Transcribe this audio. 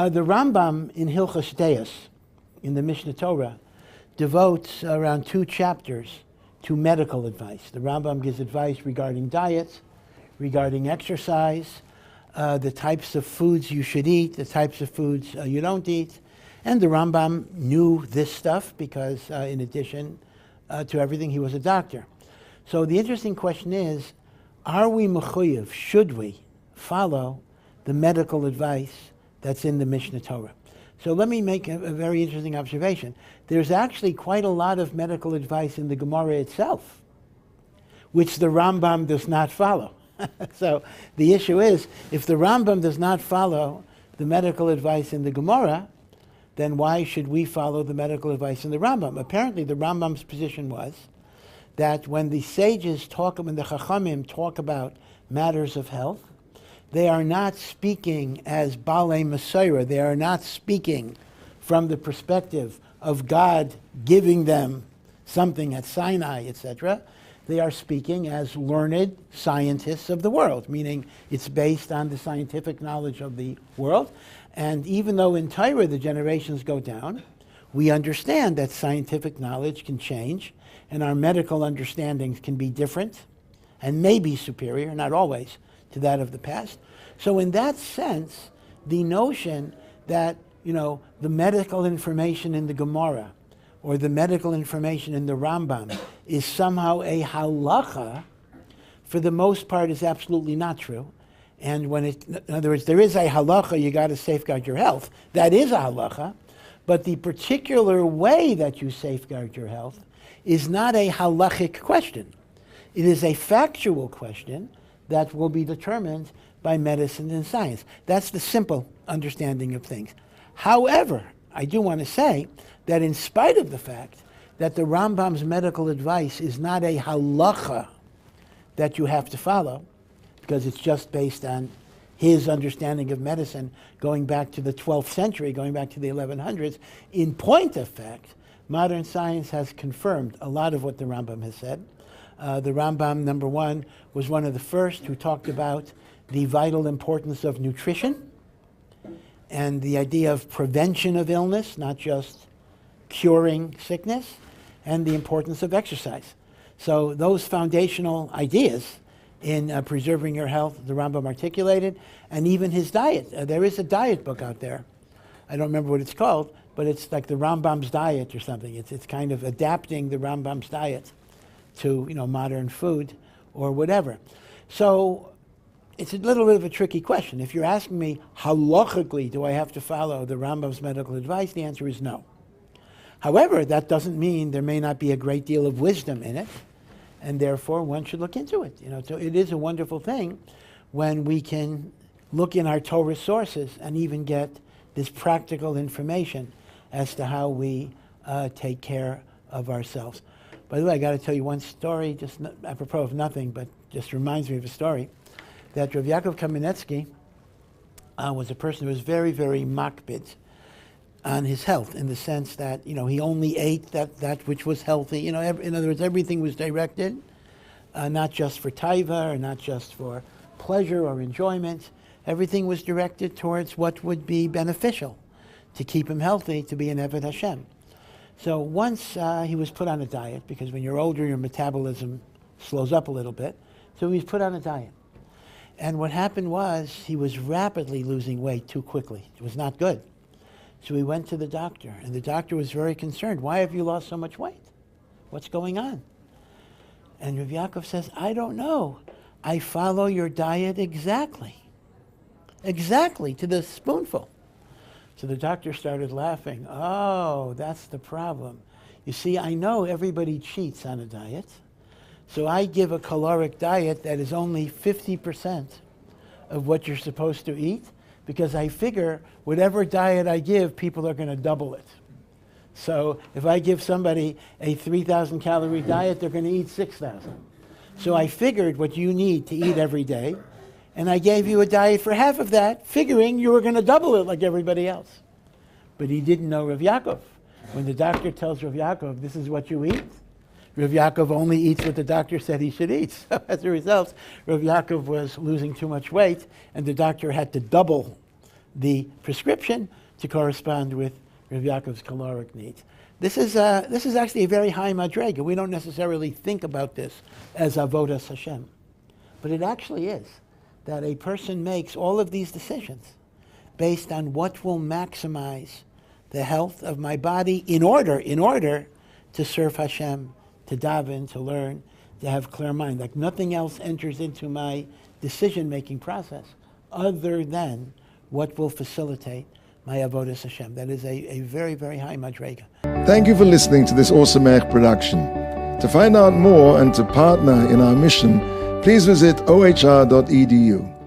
The Rambam in Hilchos Deos, in the Mishnah Torah, devotes around 2 chapters to medical advice. The Rambam gives advice regarding diet, regarding exercise, the types of foods you should eat, the types of foods you don't eat. And the Rambam knew this stuff because in addition to everything, he was a doctor. So the interesting question is, are we mechuyev, should we follow the medical advice that's in the Mishnah Torah? So let me make a very interesting observation. There's actually quite a lot of medical advice in the Gemara itself, which the Rambam does not follow. So the issue is, if the Rambam does not follow the medical advice in the Gemara, then why should we follow the medical advice in the Rambam? Apparently the Rambam's position was that when the sages talk, when the Chachamim talk about matters of health, they are not speaking as Balei Masorah. They are not speaking from the perspective of God giving them something at Sinai, etc. They are speaking as learned scientists of the world, meaning it's based on the scientific knowledge of the world. And even though in Torah the generations go down, we understand that scientific knowledge can change and our medical understandings can be different and may be superior, not always, to that of the past. So in that sense, the notion that, the medical information in the Gemara or the medical information in the Rambam is somehow a halacha, for the most part, is absolutely not true. And in other words, there is a halacha, you got to safeguard your health. That is a halacha, but the particular way that you safeguard your health is not a halachic question. It is a factual question that will be determined by medicine and science. That's the simple understanding of things. However, I do want to say that in spite of the fact that the Rambam's medical advice is not a halacha that you have to follow, because it's just based on his understanding of medicine going back to the 12th century, going back to the 1100s, in point of fact, modern science has confirmed a lot of what the Rambam has said. The Rambam, number one, was one of the first who talked about the vital importance of nutrition and the idea of prevention of illness, not just curing sickness, and the importance of exercise. So those foundational ideas in preserving your health, the Rambam articulated, and even his diet. There is a diet book out there. I don't remember what it's called, but it's like the Rambam's diet or something. It's kind of adapting the Rambam's diet to modern food or whatever. So it's a little bit of a tricky question. If you're asking me, halachically, do I have to follow the Rambam's medical advice? The answer is no. However, that doesn't mean there may not be a great deal of wisdom in it, and therefore one should look into it. So it is a wonderful thing when we can look in our Torah sources and even get this practical information as to how we take care of ourselves. By the way, I got to tell you one story, just apropos of nothing, but just reminds me of a story, that Rav Yaakov Kamenetsky was a person who was very, very makbid on his health, in the sense that he only ate that which was healthy. In other words, everything was directed, not just for taiva or not just for pleasure or enjoyment. Everything was directed towards what would be beneficial to keep him healthy, to be an Eved Hashem. So once he was put on a diet, because when you're older, your metabolism slows up a little bit. So he was put on a diet. And what happened was he was rapidly losing weight too quickly. It was not good. So he went to the doctor, and the doctor was very concerned. Why have you lost so much weight? What's going on? And Rav Yaakov says, I don't know. I follow your diet exactly to the spoonful. So the doctor started laughing. Oh, that's the problem. You see, I know everybody cheats on a diet, so I give a caloric diet that is only 50% of what you're supposed to eat, because I figure whatever diet I give, people are going to double it. So if I give somebody a 3,000 calorie diet, they're going to eat 6,000. So I figured what you need to eat every day, and I gave you a diet for half of that, figuring you were going to double it like everybody else. But he didn't know Rav Yaakov. When the doctor tells Rav Yaakov, this is what you eat, Rav Yaakov only eats what the doctor said he should eat. So as a result, Rav Yaakov was losing too much weight, and the doctor had to double the prescription to correspond with Rav Yaakov's caloric needs. This is actually a very high madrega. We don't necessarily think about this as avodas Hashem, but it actually is, that a person makes all of these decisions based on what will maximize the health of my body in order to serve Hashem, to daven, to learn, to have clear mind. Like nothing else enters into my decision-making process other than what will facilitate my avodas Hashem. That is a very, very high madrega. Thank you for listening to this Ohr Somayach production. To find out more and to partner in our mission, please visit ohr.edu.